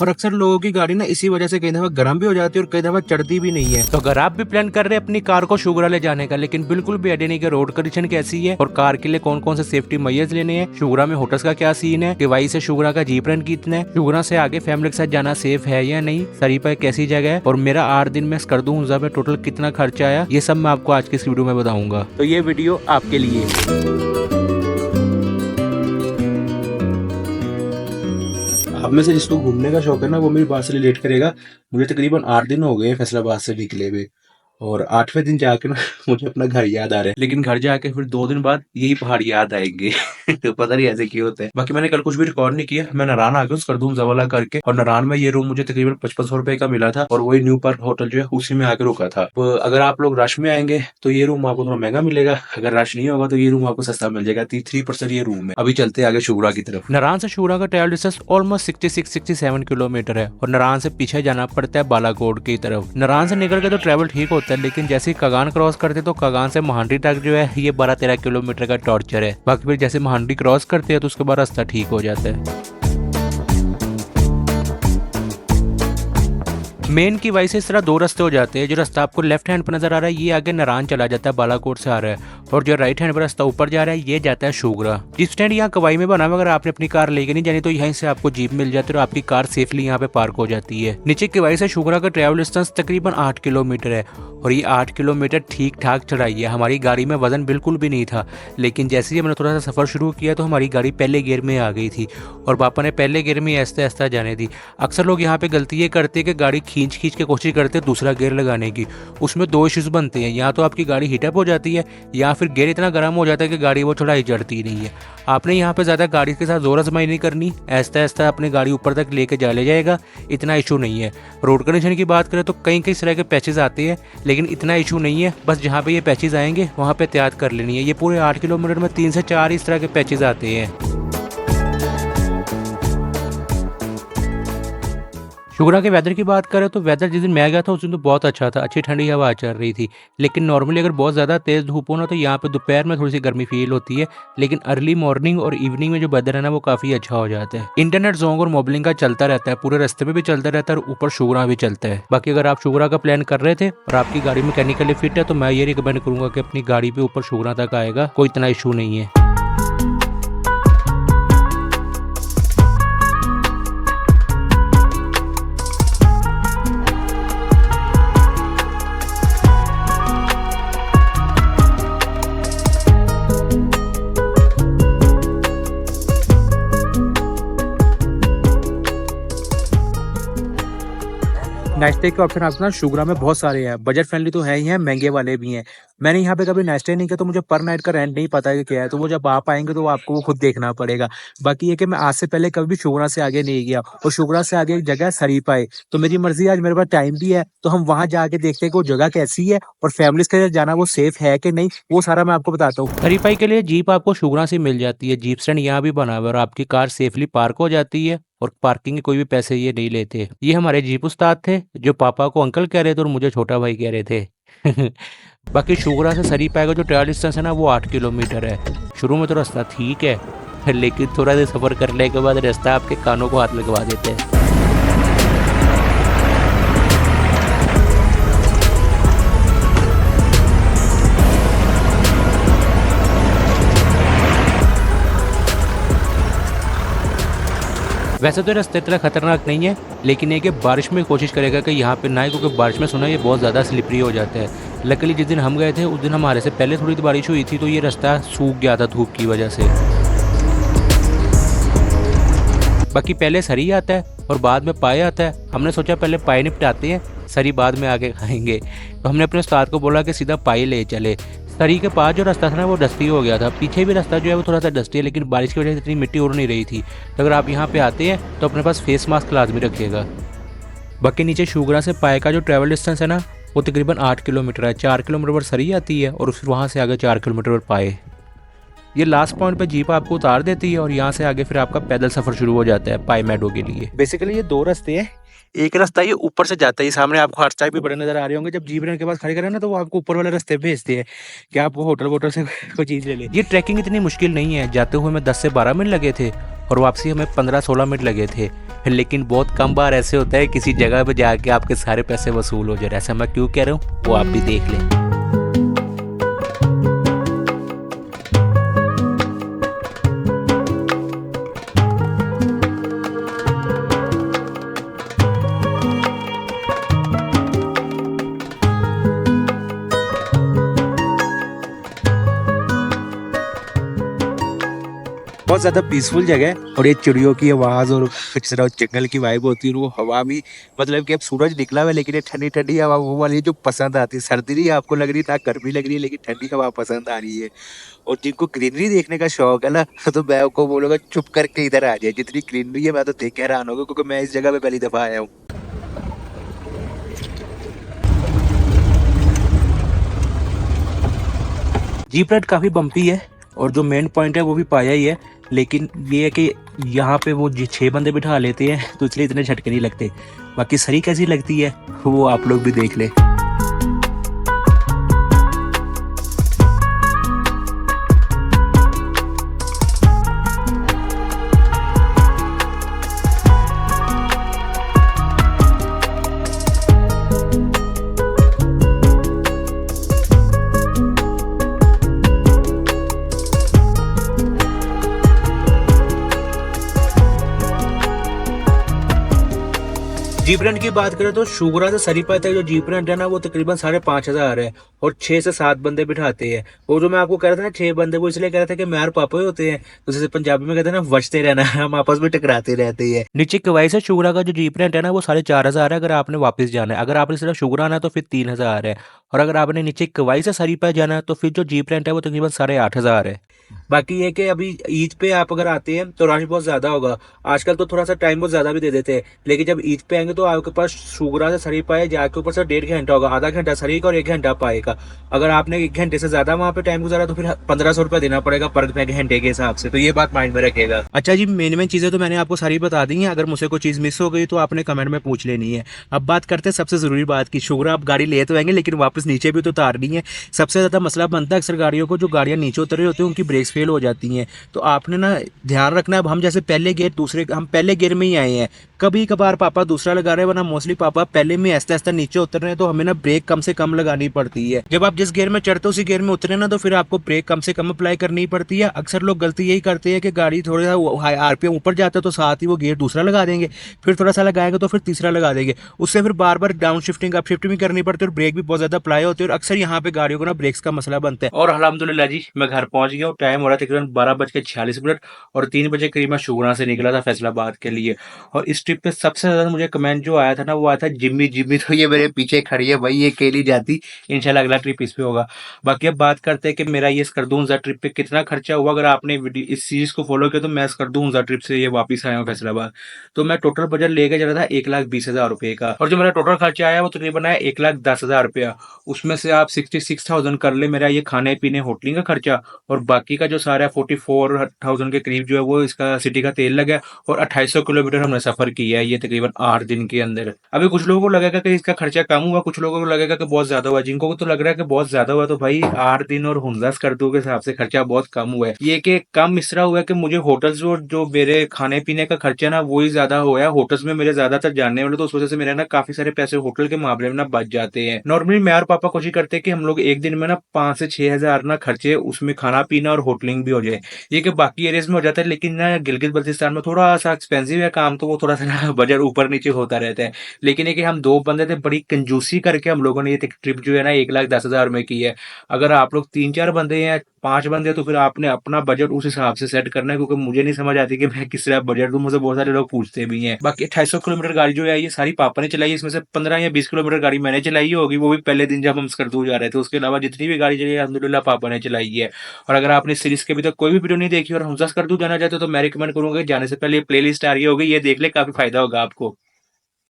और अक्सर लोगों की गाड़ी ना इसी वजह से कई दफा गर्म भी हो जाती है और कई दफा चढ़ती भी नहीं है। तो अगर आप भी प्लान कर रहे हैं अपनी कार को शुगरा ले जाने का, लेकिन बिल्कुल भी आइडिया नहीं कि रोड कंडीशन कैसी है और कार के लिए कौन कौन से सेफ्टी मेजर्स लेने हैं, शुगरा में होटल्स का क्या सीन है, डिवाइस से शुगरा का जीप रेंट कितना है, शुगरा से आगे फैमिली के साथ जाना सेफ है या नहीं, सरीपा कैसी जगह है, और मेरा 8 दिन में स्कर्दू हुंजा में टोटल कितना खर्चा आया, ये सब मैं आपको आज की इस वीडियो में बताऊंगा। तो ये वीडियो आपके लिए। आप में से जिसको घूमने का शौक है ना, वो मेरी बात से रिलेट करेगा। मुझे तकरीबन 8 दिन हो गए फैसलाबाद से निकले हुए, और 8वें दिन जाके ना मुझे अपना घर याद आ रहा है। लेकिन घर जाके फिर 2 दिन बाद यही पहाड़ याद आएंगे। तो पता नहीं ऐसे क्यों होता है। बाकी मैंने कल कुछ भी रिकॉर्ड नहीं किया, मैं नारायण आ गया स्कर्दू जवाला करके, और नारायण में ये रूम मुझे तकरीबन 5500 रुपए का मिला था, और वही न्यू पार्क होटल जो है उसी में आके रुका था। तो अगर आप लोग रश में आएंगे तो ये रूम आपको थोड़ा महंगा मिलेगा, अगर रश नहीं होगा तो ये रूम आपको सस्ता मिल जाएगा। 3% ये रूम है। अभी चलते हैं आगे शुगरा की तरफ। नारायण से शुगरा का ट्रैवल डिस्टेंस ऑलमोस्ट 66-67 किलोमीटर है, और नारायण से पीछे जाना पड़ता है बालाकोट की तरफ। नारायण से निकल के तो ट्रैवल ठीक होता है, लेकिन जैसे कगान क्रॉस करते तो कगान से महांडी तक जो है ये 12-13 किलोमीटर का टॉर्चर है। बाकी फिर जैसे महांडी क्रॉस करते हैं तो उसके बाद रास्ता ठीक हो जाता है। मेन की वजह से इस तरह 2 रास्ते हो जाते हैं। जो रास्ता आपको लेफ्ट हैंड पर नजर आ रहा है ये आगे नारायण चला जाता है, बालाकोट से आ रहा है, और जो राइट हैंड पर रास्ता ऊपर जा रहा है ये जाता है शुगरा। जीप स्टैंड यहाँ कवाई में बना हुआ, अगर आपने अपनी कार लेके नहीं जानी तो यहीं से आपको जीप मिल जाती है और आपकी कार सेफली यहाँ पे पार्क हो जाती है। नीचे कवाई से शुगरा का ट्रैवल डिस्टेंस तकरीबन 8 किलोमीटर है, और ये 8 किलोमीटर ठीक ठाक चढ़ाई है। हमारी गाड़ी में वजन बिल्कुल भी नहीं था, लेकिन जैसे ही हमने थोड़ा सा सफर शुरू किया तो हमारी गाड़ी पहले गियर में आ गई थी, और पापा ने पहले गियर में ऐसे ऐसा जाने दी। अक्सर लोग यहाँ पे गलती ये करते हैं कि गाड़ी खींच के कोशिश करते हैं दूसरा गियर लगाने की। उसमें 2 इश्यूज बनते हैं, या तो आपकी गाड़ी हीटअप हो जाती है, या फिर गियर इतना गर्म हो जाता है कि गाड़ी वो चढ़ाई चढ़ती नहीं है। आपने यहाँ पे ज़्यादा गाड़ी के साथ जोर आजमाई नहीं करनी, ऐसा ऐसा अपनी गाड़ी ऊपर तक लेके जा ले जाएगा, इतना इशू नहीं है। रोड कंडीशन की बात करें तो कई कई तरह के पैचेज आते हैं, लेकिन इतना इशू नहीं है। बस जहाँ पे ये पैचेज आएंगे वहाँ पे एहतियात कर लेनी है। ये पूरे 8 किलोमीटर में 3 से 4 इस तरह के पैचेज आते हैं। शुगरा के वेदर की बात करें तो वेदर जिस दिन मैं गया था उस दिन तो बहुत अच्छा था, अच्छी ठंडी हवा चल रही थी। लेकिन नॉर्मली अगर बहुत ज़्यादा तेज़ धूप हो ना तो यहाँ पे दोपहर में थोड़ी सी गर्मी फील होती है, लेकिन अर्ली मॉर्निंग और इवनिंग में जो वेदर है ना वो काफ़ी अच्छा हो जाता है। इंटरनेट जोंग और मोबाइलिंग का चलता रहता है, पूरे रास्ते में भी चलता रहता है और ऊपर शुगरा भी चलता है। बाकी अगर आप शुगरा का प्लान कर रहे थे और आपकी गाड़ी मैकेनिकली फिट है तो मैं ये रिकमेंड करूँगा कि अपनी गाड़ी पे ऊपर शुगरा तक आएगा, कोई इतना इशू नहीं है। नाश्ते के ऑप्शन आपके ना शुगरा में बहुत सारे हैं, बजट फ्रेंडली तो है ही हैं, महंगे वाले भी हैं। मैंने यहाँ पे कभी नाश्ते नहीं किया तो मुझे पर नाइट का रेंट नहीं पता है कि क्या है, तो वो जब आप आएंगे तो आपको वो खुद देखना पड़ेगा। बाकी ये कि मैं आज से पहले कभी भी शुगरा से आगे नहीं गया, और शुगरा से आगे एक जगह है सरीपा है, तो मेरी मर्जी आज मेरे पास टाइम भी है तो हम वहाँ जाके देखते हैं कि वो जगह कैसी है और फैमिलीज के साथ जाना वो सेफ है कि नहीं, वो सारा मैं आपको बताता हूँ। सरीपाई के लिए जीप आपको शुगरा से मिल जाती है, जीप स्टैंड यहाँ भी बना हुआ है और आपकी कार सेफली पार्क हो जाती है, और पार्किंग के कोई भी पैसे ये नहीं लेते। ये हमारे जीप उस्ताद थे जो पापा को अंकल कह रहे थे और मुझे छोटा भाई कह रहे थे। बाकी शुगरा से सरीपा का जो ट्रैवल डिस्टेंस है ना वो 8 किलोमीटर है। शुरू में तो रास्ता ठीक है, लेकिन थोड़ा देर सफर करने के बाद रास्ता आपके कानों को हाथ लगवा देते हैं। वैसे तो रास्ते इतना खतरनाक नहीं है, लेकिन ये कि बारिश में कोशिश करेगा कि यहाँ पे ना आए, क्योंकि बारिश में सुना ये बहुत ज़्यादा स्लिपरी हो जाता है। लकीली जिस दिन हम गए थे उस दिन हमारे से पहले थोड़ी बारिश हुई थी, तो ये रास्ता सूख गया था धूप की वजह से। बाकी पहले सरी आता है और बाद में पाए आता है। हमने सोचा पहले पाए निपटाते हैं, सरी बाद में आके खाएंगे, तो हमने अपने उस्ताद को बोला कि सीधा पाए ले चले। सरी के पास जो रास्ता था ना वो डस्टी हो गया था, पीछे भी रास्ता जो है वो थोड़ा सा डस्टी है, लेकिन बारिश की वजह से इतनी मिट्टी उड़ नहीं रही थी। तो अगर आप यहाँ पे आते हैं तो अपने पास फेस मास्क लाजमी रखिएगा। बाकी नीचे शुगरा से पाए का जो ट्रैवल डिस्टेंस है ना वो तकरीबन 8 किलोमीटर है। 4 किलोमीटर पर सरी आती है और फिर वहाँ से आगे 4 किलोमीटर पर पाए। ये लास्ट पॉइंट पे जीप आपको उतार देती है और यहाँ से आगे फिर आपका पैदल सफर शुरू हो जाता है पाई मेडो के लिए। बेसिकली ये 2 रास्ते हैं, एक रास्ता ये ऊपर से जाता है, सामने आपको हर टाइप भी बड़े नजर आ रहे होंगे। जब जीप रेंट के पास खड़े करें ना तो वो आपको ऊपर वाले रास्ते भेजते हैं कि आप वो होटल वोटल से कोई चीज़ ले लें। ये ट्रैकिंग इतनी मुश्किल नहीं है, जाते हुए हमें 10 से 12 मिनट लगे थे और वापसी हमें 15-16 मिनट लगे थे। लेकिन बहुत कम बार ऐसे होता है किसी जगह पे जाके आपके सारे पैसे वसूल हो जाए। ऐसा मैं क्यों कह रहा हूँ वो आप भी देख लें। बहुत ज़्यादा पीसफुल जगह है और ये चिड़ियों की आवाज़ और जिस तरह जंगल की वाइब होती है और वो हवा भी मतलब कि अब सूरज निकला हुआ है लेकिन ये ठंडी-ठंडी हवा वो वाली जो पसंद आती है। सर्दी नहीं आपको लग रही ना गर्मी लग रही है लेकिन ठंडी हवा पसंद आ रही है। और जिनको ग्रीनरी देखने का शौक है ना तो मैं आपको बोलूँगा चुप करके इधर आ जाइए। जितनी ग्रीनरी है मैं तो देख के हैरान हो गया क्योंकि मैं इस जगह पे पहली दफ़ा आया हूँ। जीप राइड काफ़ी बम्पी है और जो मेन पॉइंट है वो भी पाया ही है, लेकिन ये है कि यहाँ पे वो 6 बंदे बिठा लेते हैं तो इसलिए इतने झटके नहीं लगते। बाकी सरी कैसी लगती है वो आप लोग भी देख लें। जीप रेंट की बात करें तो शुगरा से सरीपा तक जो जीप रेंट है ना वो तकरीबन 5,500 है और 6 से 7 बंदे बिठाते हैं। वो जो मैं आपको कह रहा था ना 6 बंदे, वो इसलिए कह रहा था कि मैर पापा ही होते हैं, तो जैसे पंजाबी में कहते हैं ना बचते रहना हम आपस में टकराते रहते हैं। नीचे कवाई से शुगरा का जो जीप रेंट है ना वो 4,500 है अगर आपने वापस जाना है। अगर आपने सिर्फ शुगरा आना है तो फिर 3,000 है, और अगर आपने नीचे कवाई से सरीपा जाना है तो फिर जो जीप रेंट है वो तकरीबन 8,500 है। बाकी ये कि अभी ईद पे आप अगर आते हैं तो रश बहुत ज्यादा होगा। आजकल तो थोड़ा सा टाइम बहुत ज्यादा भी दे देते हैं, लेकिन जब ईद पे आएंगे तो आपके पास शुगरा से सरी पाए जाके ऊपर से 1.5 घंटा होगा, आधा घंटा सरी का और 1 घंटा पाए का। अगर आपने 1 घंटे से ज्यादा वहाँ पे टाइम गुजारा तो फिर 1,500 रुपया देना पड़ेगा पर घंटे के हिसाब से, तो ये बात माइंड में रखेगा। अच्छा जी, मेन चीजें तो मैंने आपको सारी बता दी हैं। अगर मुझसे कोई चीज मिस हो गई तो आपने कमेंट में पूछ लेनी है। अब बात करते हैं सबसे जरूरी बात की, शुगरा आप गाड़ी ले तो आएंगे लेकिन वापस नीचे भी तो उतारनी है। सबसे ज्यादा मसला बनता है अक्सर गाड़ियों को, जो गाड़ियां नीचे उतर रही होती है उनकी ब्रेक्स फेल हो जाती हैं। तो आपने ना ध्यान रखना है। अब हम जैसे हम पहले गियर में ही आए हैं, कभी कभार पापा दूसरा लगा रहे हैं वरना मोस्टली पापा पहले में आस्ते आस्ते नीचे उतर रहे हैं, तो हमें ना ब्रेक कम से कम लगानी पड़ती है। जब आप जिस गियर में चढ़ते हो उसी गियर में उतरे ना तो फिर आपको ब्रेक कम से कम अप्लाई करनी पड़ती है। अक्सर लोग गलती यही करते हैं कि गाड़ी थोड़ा सा आरपीएम ऊपर जाता है तो साथ ही वो गियर दूसरा लगा देंगे, फिर थोड़ा सा लगाएंगे तो फिर तीसरा लगा देंगे। उससे फिर बार बार डाउन शिफ्टिंग अप शिफ्टिंग भी करनी पड़ती है और ब्रेक भी बहुत ज्यादा अप्लाई होती है, और अक्सर यहाँ पे गाड़ियों को ना ब्रेक्स का मसला बनता है। और अल्हम्दुलिल्लाह जी मैं घर पहुंच गया हूँ। टाइम हो रहा है तकरीबन 12:46 और 3 बजे करीब मैं शुगरा से निकला था फैसलाबाद के लिए। और इस ट्रिप पे सबसे ज्यादा मुझे कमेंट जो आया था ना वो आया था जिम्मी जिम्मी, तो ये मेरे पीछे खड़ी है भाई, ये अकेली जाती। इंशाल्लाह अगला ट्रिप इस पे होगा। बाकी अब बात करते हैं कि मेरा ये स्कर्दूंजा ट्रिप पे कितना खर्चा हुआ। अगर आपने इस सीरीज को फॉलो किया तो मैं स्कर्दूंजा ट्रिप से ये वापस आया हूँ फैसलाबाद। तो मैं टोटल बजट लेके चला था 1,20,000 रुपए का, और जो मेरा टोटल खर्चा आया वो तकरीबन आया 1,10,000 रुपया। उसमें से आप 66,000 कर ले मेरा ये खाने पीने होटलिंग का खर्चा, और बाकी का जो सारा 44,000 के करीब जो है वो इसका सिटी का तेल लगा, और 2800 किलोमीटर हमने सफर किया है ये तकरीबन 8 दिन के अंदर। अभी कुछ लोगों को लगेगा कि इसका खर्चा कम हुआ, कुछ लोगों को लगेगा कि बहुत ज्यादा हुआ। जिनको तो लग रहा है कि बहुत ज्यादा हुआ तो भाई 8 दिन और 49 करतू के हिसाब से खर्चा बहुत कम हुआ है। ये कि कम इस तरह हुआ है कि मुझे होटल्स और जो मेरे खाने पीने का खर्चा ना वही ज्यादा हुआ है। होटल्स में मेरे ज्यादातर जाने वाले, तो उस वजह से मेरे ना काफी सारे पैसे होटल के मामले में ना बच जाते हैं। नॉर्मली मैं और पापा कोशिश करते हैं कि हम लोग एक दिन में ना 5 से 6 हजार ना खर्चे उसमें खाना पीना और होटलिंग भी हो जाए। ये कि बाकी एरियाज में हो जाता है, लेकिन ना गिलगित बल्तिस्तान में थोड़ा सा एक्सपेंसिव है काम, तो वो थोड़ा सा ना बजट ऊपर नीचे होता रहता है। लेकिन ये कि हम 2 बंदे थे, बड़ी कंजूसी करके हम लोगों ने ये ट्रिप जो है ना 1,10,000 में की है। अगर आप लोग 3-4 बंदे हैं, 5 बंदे, तो फिर आपने अपना बजट उस हिसाब से सेट करना है, क्योंकि मुझे नहीं समझ आती कि मैं किस तरह बजट दूं। मुझे बहुत सारे लोग पूछते भी हैं। बाकी 2800 किलोमीटर गाड़ी जो है ये सारी पापा ने चलाई है। इसमें से 15 या 20 किलोमीटर गाड़ी मैंने चलाई होगी, वो भी पहले दिन जब हम स्कर्दू जा रहे थे। उसके अलावा जितनी भी गाड़ी चली है अल्हम्दुलिल्लाह पापा ने चलाई है। और अगर आपने सीरीज के अभी तक कोई भी वीडियो नहीं देखी और हमजा स्कर्दू जाना चाहते हो तो मैं रिकमेंड करूंगा कि जाने से पहले प्ले लिस्ट आ रही होगी, ये देख ले, काफी फायदा होगा आपको।